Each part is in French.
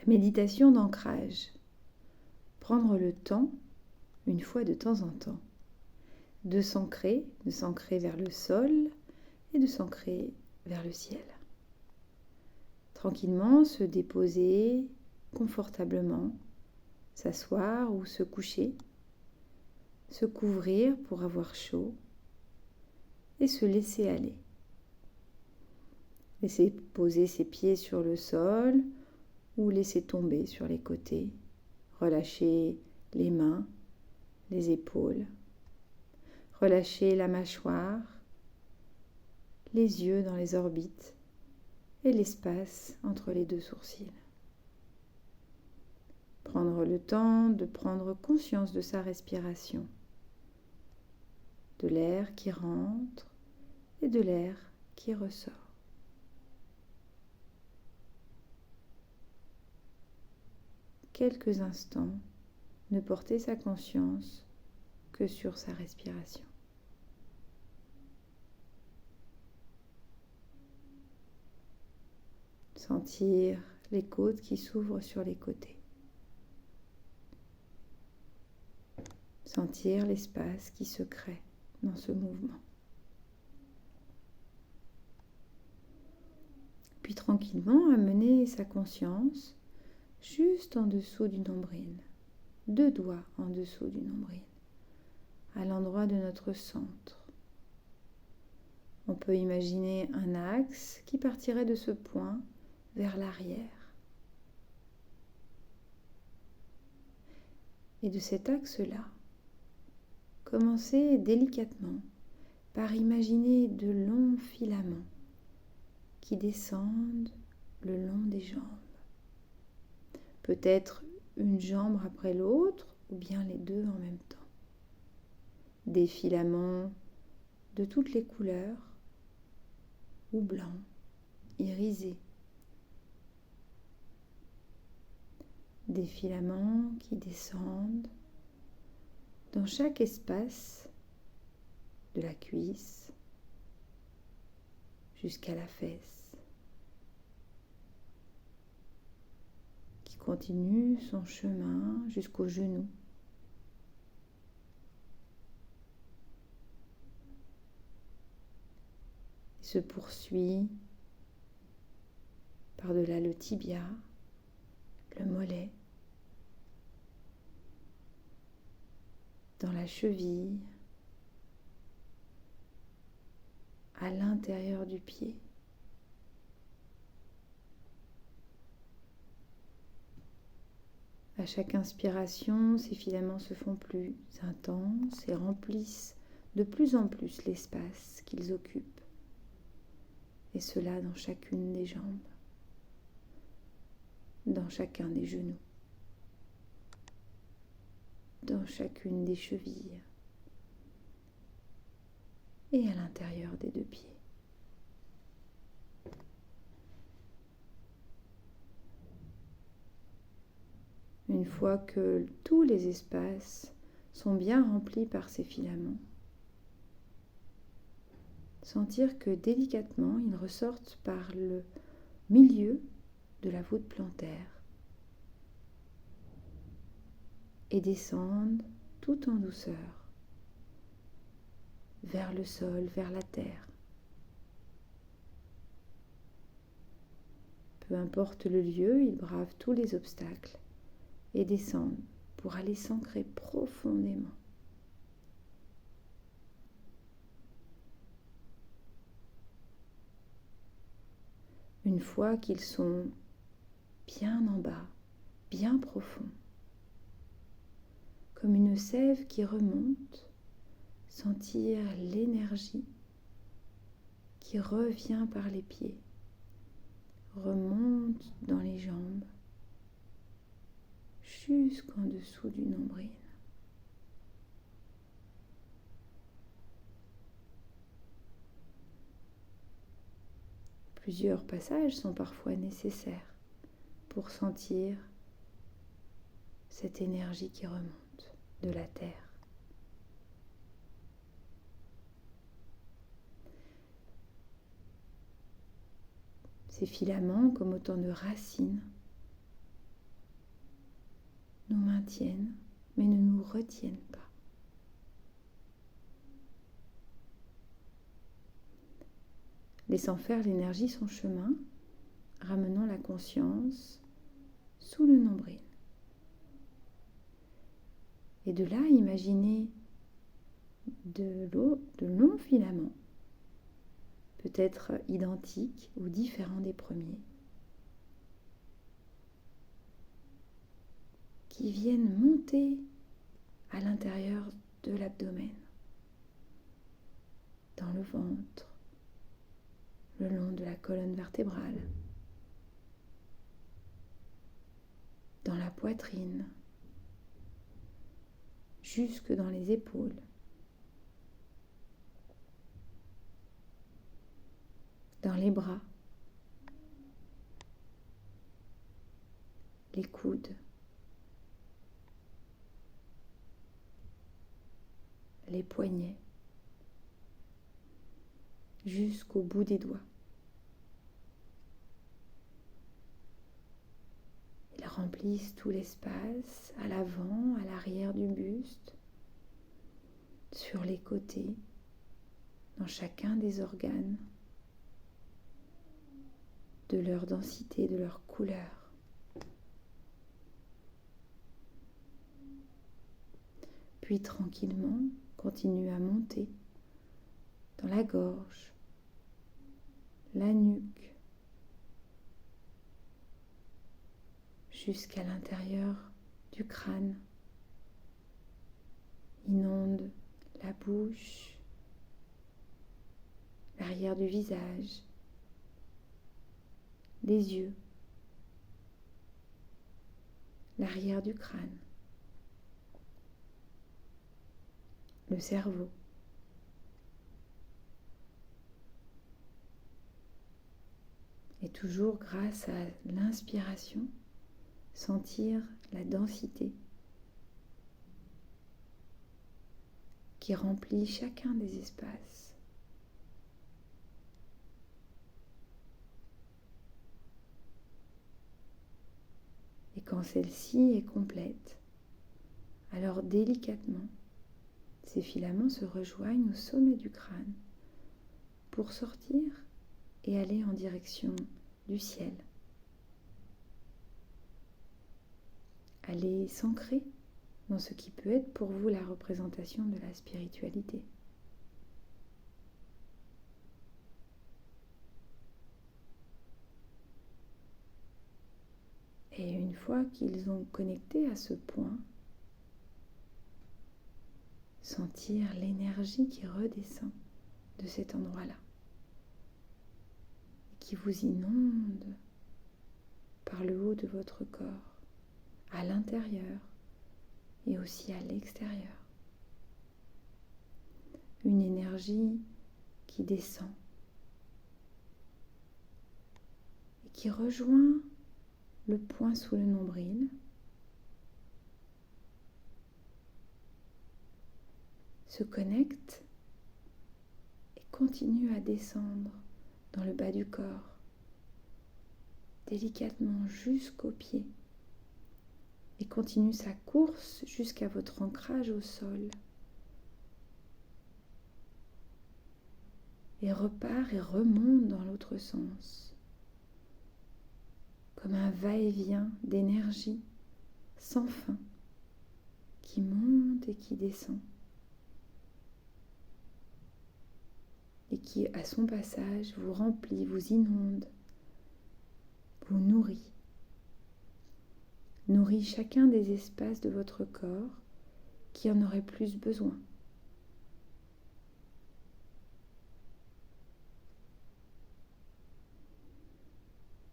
Méditation d'ancrage. Prendre le temps, une fois de temps en temps, de s'ancrer vers le sol et de s'ancrer vers le ciel. Tranquillement se déposer confortablement, s'asseoir ou se coucher, se couvrir pour avoir chaud et se laisser aller. Laisser poser ses pieds sur le sol ou laisser tomber sur les côtés. Relâcher les mains, les épaules. Relâcher la mâchoire, les yeux dans les orbites et l'espace entre les deux sourcils. Prendre le temps de prendre conscience de sa respiration, de l'air qui rentre et de l'air qui ressort. Quelques instants, ne porter sa conscience que sur sa respiration. Sentir les côtes qui s'ouvrent sur les côtés. Sentir l'espace qui se crée dans ce mouvement. Puis tranquillement amener sa conscience juste en dessous du nombril, 2 doigts en dessous du nombril, à l'endroit de notre centre. On peut imaginer un axe qui partirait de ce point vers l'arrière. Et de cet axe-là, commencez délicatement par imaginer de longs filaments qui descendent le long des jambes. Peut-être une jambe après l'autre ou bien les deux en même temps. Des filaments de toutes les couleurs ou blancs, irisés. Des filaments qui descendent dans chaque espace de la cuisse jusqu'à la fesse. Continue son chemin jusqu'au genou. Il se poursuit par-delà le tibia, le mollet, dans la cheville, à l'intérieur du pied. À chaque inspiration, ces filaments se font plus intenses et remplissent de plus en plus l'espace qu'ils occupent. Et cela dans chacune des jambes, dans chacun des genoux, dans chacune des chevilles et à l'intérieur des 2 pieds. Une fois que tous les espaces sont bien remplis par ces filaments, sentir que délicatement ils ressortent par le milieu de la voûte plantaire et descendent tout en douceur vers le sol, vers la terre. Peu importe le lieu, ils bravent tous les obstacles et descendent pour aller s'ancrer profondément. Une fois qu'ils sont bien en bas, bien profonds, comme une sève qui remonte, sentir l'énergie qui revient par les pieds, remonte dans les jambes, jusqu'en dessous du nombril. Plusieurs passages sont parfois nécessaires pour sentir cette énergie qui remonte de la terre. Ces filaments, comme autant de racines, nous maintiennent, mais ne nous retiennent pas. Laissant faire l'énergie son chemin, ramenant la conscience sous le nombril. Et de là, imaginez de longs filaments, peut-être identiques ou différents des premiers, qui viennent monter à l'intérieur de l'abdomen, dans le ventre, le long de la colonne vertébrale, dans la poitrine, jusque dans les épaules. Dans les bras, les coudes, les poignets, jusqu'au bout des doigts. Ils remplissent tout l'espace, à l'avant, à l'arrière du buste, sur les côtés, dans chacun des organes, de leur densité, de leur couleur. Puis tranquillement, continue à monter dans la gorge, la nuque, jusqu'à l'intérieur du crâne. Inonde la bouche, l'arrière du visage, les yeux, l'arrière du crâne, le cerveau. Et toujours grâce à l'inspiration, sentir la densité qui remplit chacun des espaces. Et quand celle-ci est complète, alors délicatement, ces filaments se rejoignent au sommet du crâne pour sortir et aller en direction du ciel. Allez s'ancrer dans ce qui peut être pour vous la représentation de la spiritualité. Et une fois qu'ils ont connecté à ce point, sentir l'énergie qui redescend de cet endroit-là, qui vous inonde par le haut de votre corps, à l'intérieur et aussi à l'extérieur. Une énergie qui descend et qui rejoint le point sous le nombril, se connecte et continue à descendre dans le bas du corps, délicatement jusqu'aux pieds, et continue sa course jusqu'à votre ancrage au sol. Et repart et remonte dans l'autre sens, comme un va-et-vient d'énergie sans fin, qui monte et qui descend, et qui, à son passage, vous remplit, vous inonde, vous nourrit chacun des espaces de votre corps qui en aurait plus besoin.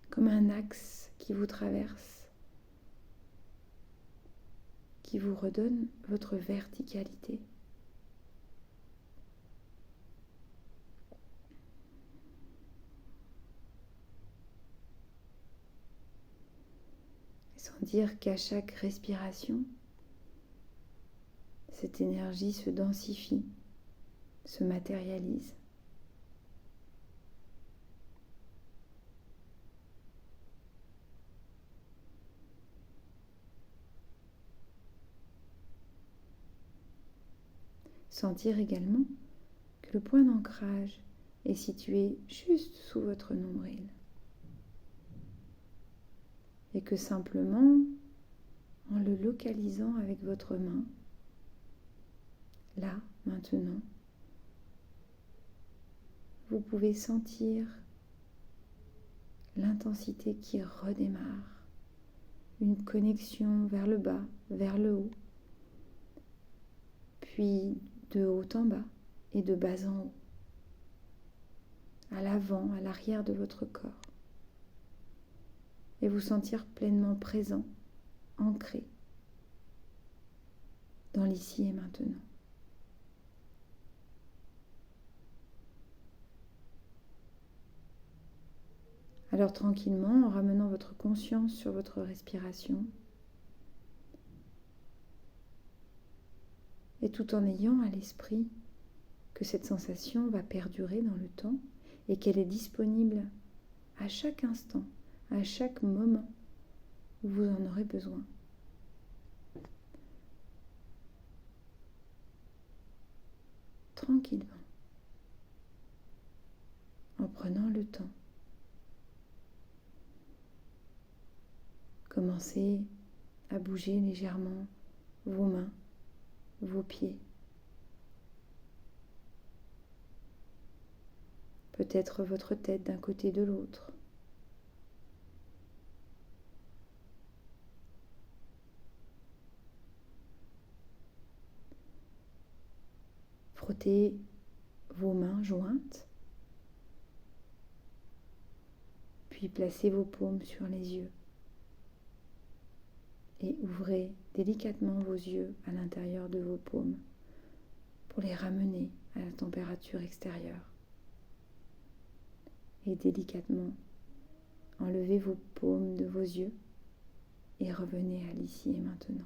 Comme un axe qui vous traverse, qui vous redonne votre verticalité. Sans dire qu'à chaque respiration, cette énergie se densifie, se matérialise. Sentir également que le point d'ancrage est situé juste sous votre nombril. Et que simplement, en le localisant avec votre main, là, maintenant, vous pouvez sentir l'intensité qui redémarre, une connexion vers le bas, vers le haut, puis de haut en bas et de bas en haut, à l'avant, à l'arrière de votre corps, et vous sentir pleinement présent, ancré dans l'ici et maintenant. Alors tranquillement, en ramenant votre conscience sur votre respiration, et tout en ayant à l'esprit que cette sensation va perdurer dans le temps et qu'elle est disponible à chaque instant, à chaque moment où vous en aurez besoin. Tranquillement, en prenant le temps. Commencez à bouger légèrement vos mains, vos pieds. Peut-être votre tête d'un côté de l'autre. Frottez vos mains jointes, puis placez vos paumes sur les yeux et ouvrez délicatement vos yeux à l'intérieur de vos paumes pour les ramener à la température extérieure. Et délicatement, enlevez vos paumes de vos yeux et revenez à l'ici et maintenant.